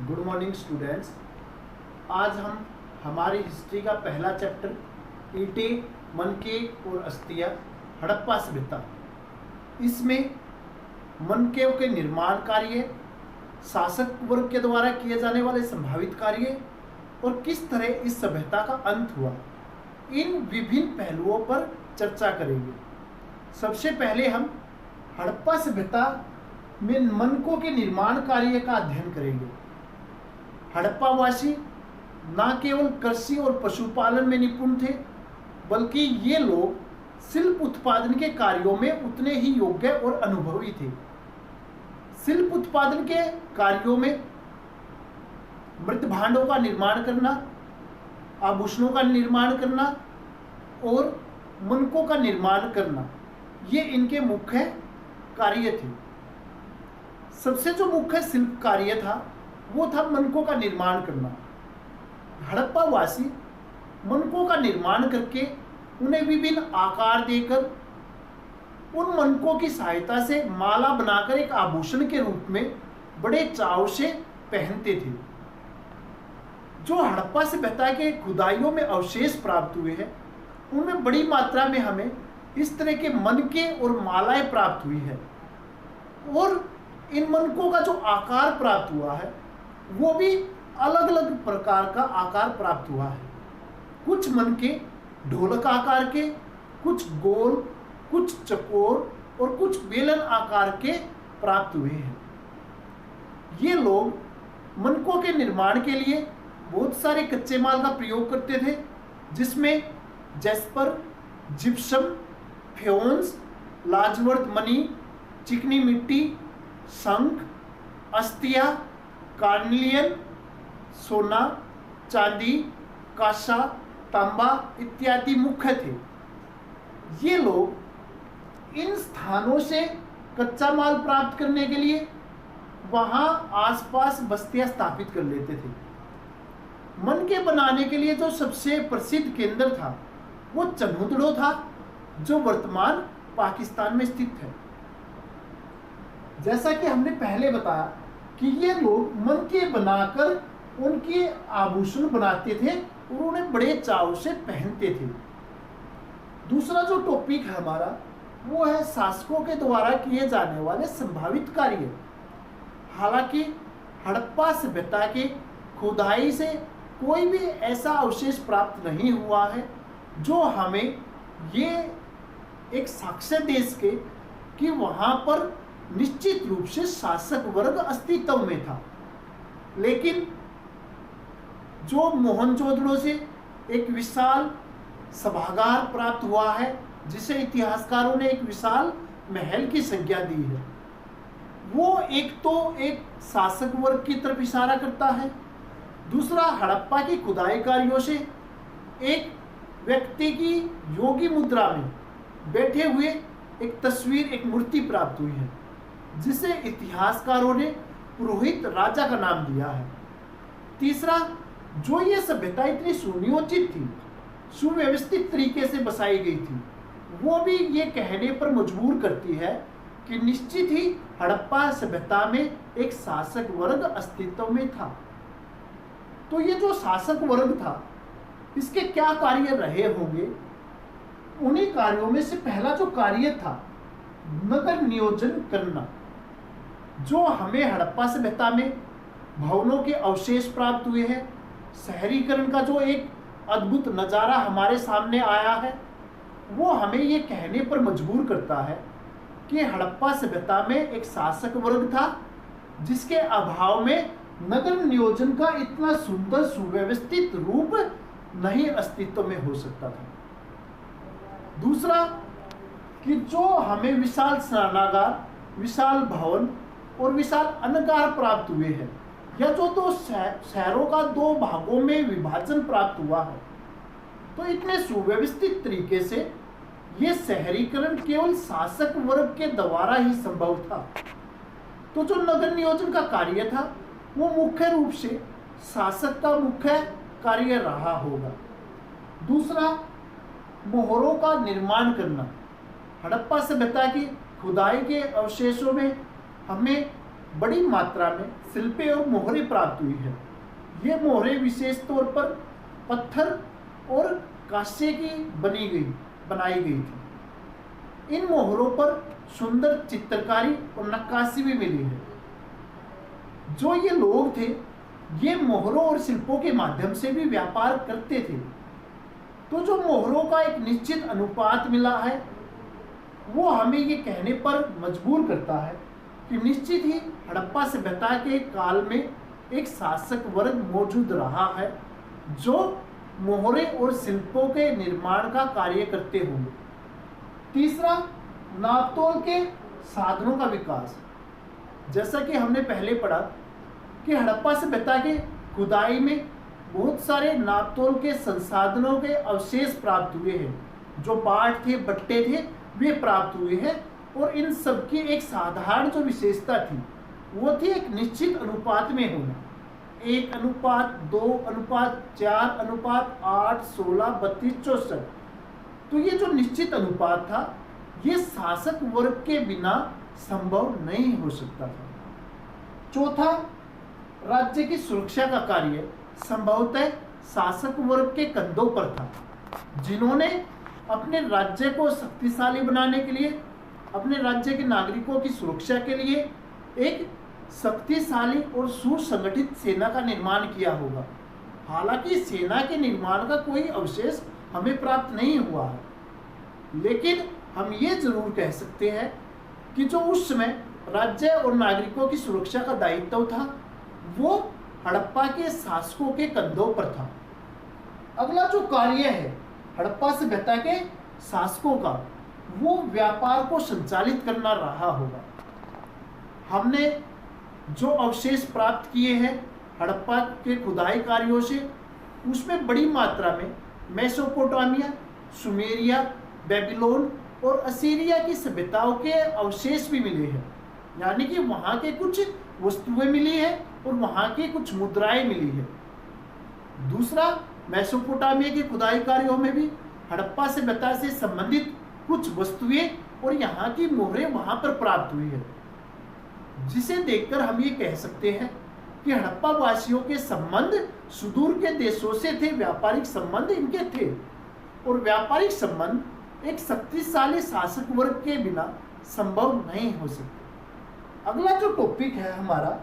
Good morning students. आज हम हमारी हिस्ट्री का पहला चैप्टर ईंटें, मनके और अस्थियां, हड़प्पा सभ्यता, इसमें मनके के निर्माण कार्य, शासक वर्ग के द्वारा किए जाने वाले संभावित कार्य और किस तरह इस सभ्यता का अंत हुआ, इन विभिन्न पहलुओं पर चर्चा करेंगे। सबसे पहले हम हड़प्पा सभ्यता में मनकों के निर्माण कार्य का अध्ययन करेंगे। हड़प्पावासी न केवल कृषि और पशुपालन में निपुण थे, बल्कि ये लोग शिल्प उत्पादन के कार्यों में उतने ही योग्य और अनुभवी थे। शिल्प उत्पादन के कार्यों में मृत भांडों का निर्माण करना, आभूषणों का निर्माण करना और मनकों का निर्माण करना, ये इनके मुख्य कार्य थे। सबसे जो मुख्य शिल्प कार्य था वो था मनकों का निर्माण करना। हड़प्पावासी मनकों का निर्माण करके उन्हें विभिन्न आकार देकर उन मनकों की सहायता से माला बनाकर एक आभूषण के रूप में बड़े चाव से पहनते थे। जो हड़प्पा सभ्यता के खुदाइयों में अवशेष प्राप्त हुए हैं, उनमें बड़ी मात्रा में हमें इस तरह के मनके और मालाएं प्राप्त हुई है और इन मनकों का जो आकार प्राप्त हुआ है वो भी अलग अलग प्रकार का आकार प्राप्त हुआ है। कुछ मनके ढोलक आकार के, कुछ गोल, कुछ चकोर और कुछ बेलन आकार के प्राप्त हुए हैं। ये लोग मनकों के निर्माण के लिए बहुत सारे कच्चे माल का प्रयोग करते थे, जिसमें जैस्पर, जिप्सम, फ्योन्स, लाजवर्थ मणि, चिकनी मिट्टी, शंख, अस्थिया, कार्निलियन, सोना, चांदी, कांसा, तांबा इत्यादि मुख्य थे। ये लोग इन स्थानों से कच्चा माल प्राप्त करने के लिए वहां आसपास बस्तियां स्थापित कर लेते थे। मनके बनाने के लिए जो सबसे प्रसिद्ध केंद्र था वो चन्हुदड़ो था, जो वर्तमान पाकिस्तान में स्थित है। जैसा कि हमने पहले बताया कि ये लोग मनके बनाकर उनके आभूषण बनाते थे और उन्हें बड़े चाव से पहनते थे। दूसरा जो टॉपिक है हमारा वो है शासकों के द्वारा किए जाने वाले संभावित कार्य। हालांकि हड़प्पा सभ्यता के खुदाई से कोई भी ऐसा अवशेष प्राप्त नहीं हुआ है जो हमें ये एक साक्ष्य दे सके कि वहां पर निश्चित रूप से शासक वर्ग अस्तित्व में था। लेकिन जो मोहनजोदड़ो से एक विशाल सभागार प्राप्त हुआ है, जिसे इतिहासकारों ने एक विशाल महल की संज्ञा दी है, वो एक तो एक शासक वर्ग की तरफ इशारा करता है, दूसरा हड़प्पा की खुदाई कार्यों से एक व्यक्ति की योगी मुद्रा में बैठे हुए एक तस्वीर, एक मूर्ति प्राप्त हुई है, जिसे इतिहासकारों ने पुरोहित राजा का नाम दिया है। तीसरा, जो ये सभ्यता इतनी सुनियोजित थी, सुव्यवस्थित तरीके से बसाई गई थी, वो भी ये कहने पर मजबूर करती है कि निश्चित ही हड़प्पा सभ्यता में एक शासक वर्ग अस्तित्व में था। तो ये जो शासक वर्ग था, इसके क्या कार्य रहे होंगे? उन्हीं कार्यों में से पहला जो कार्य था नगर नियोजन करना। जो हमें हड़प्पा सभ्यता में भवनों के अवशेष प्राप्त हुए हैं, शहरीकरण का जो एक अद्भुत नज़ारा हमारे सामने आया है, वो हमें ये कहने पर मजबूर करता है कि हड़प्पा सभ्यता में एक शासक वर्ग था, जिसके अभाव में नगर नियोजन का इतना सुंदर सुव्यवस्थित रूप नहीं अस्तित्व में हो सकता था। दूसरा, कि जो हमें विशाल स्नानागार, विशाल भवन और विशाल अन्नगार प्राप्त हुए हैं, या जो तो शहरों का दो भागों में विभाजन प्राप्त हुआ है, तो इतने सुव्यवस्थित तरीके से ये शहरीकरण केवल शासक वर्ग के द्वारा ही संभव था। तो जो नगर नियोजन का कार्य था वो मुख्य रूप से शासक का मुख्य कार्य रहा होगा। दूसरा, मोहरों का निर्माण करना। हड़प्पा सभ्यता की खुदाई के अवशेषों में हमें बड़ी मात्रा में शिल्पें और मोहरें प्राप्त हुई है। ये मोहरें विशेष तौर पर पत्थर और कांसे की बनाई गई थी। इन मोहरों पर सुंदर चित्रकारी और नक्काशी भी मिली है। जो ये लोग थे, ये मोहरों और शिल्पों के माध्यम से भी व्यापार करते थे। तो जो मोहरों का एक निश्चित अनुपात मिला है, वो हमें ये कहने पर मजबूर करता है कि निश्चित ही हड़प्पा सभ्यता के काल में एक शासक वर्ग मौजूद रहा है जो मोहरे और शिल्पों के निर्माण का कार्य करते होंगे। तीसरा, नापतोल के साधनों का विकास। जैसा कि हमने पहले पढ़ा कि हड़प्पा सभ्यता के खुदाई में बहुत सारे नापतोल के संसाधनों के अवशेष प्राप्त हुए हैं। जो पाट थे, बट्टे थे, वे प्राप्त हुए हैं। और इन सब की एक साधारण जो विशेषता थी, वो थी एक निश्चित अनुपात में होना। 1:2:4:8 16 32 64। तो ये जो निश्चित अनुपात था, ये शासक वर्ग के बिना संभव नहीं हो सकता था। चौथा, राज्य की सुरक्षा का कार्य संभवतः शासक वर्ग के कंधों पर था, जिन्होंने अपने राज्य को शक्तिशाली बनाने के लिए, अपने राज्य के नागरिकों की सुरक्षा के लिए एक शक्तिशाली और सुसंगठित सेना का निर्माण किया होगा। हालांकि सेना के निर्माण का कोई अवशेष हमें प्राप्त नहीं हुआ है, लेकिन हम ये जरूर कह सकते हैं कि जो उस समय राज्य और नागरिकों की सुरक्षा का दायित्व था, वो हड़प्पा के शासकों के कंधों पर था। अगला जो कार्य है हड़प्पा सभ्यता के शासकों का, वो व्यापार को संचालित करना रहा होगा। हमने जो अवशेष प्राप्त किए हैं हड़प्पा के खुदाई कार्यों से, उसमें बड़ी मात्रा में मेसोपोटामिया, सुमेरिया, बेबीलोन और असीरिया की सभ्यताओं के अवशेष भी मिले हैं। यानी कि वहाँ के कुछ वस्तुएं मिली है और वहाँ की कुछ मुद्राएं मिली है। दूसरा, मेसोपोटामिया के खुदाई कार्यों में भी हड़प्पा सभ्यता से संबंधित कुछ वस्तुएं और यहाँ की मोहरें वहाँ पर प्राप्त हुई है, जिसे देखकर हम ये कह सकते हैं कि हड़प्पा वासियों के संबंध सुदूर के देशों से थे। व्यापारिक संबंध इनके थे, और व्यापारिक संबंध एक शक्तिशाली शासक वर्ग के बिना संभव नहीं हो सकते। अगला जो टॉपिक है हमारा,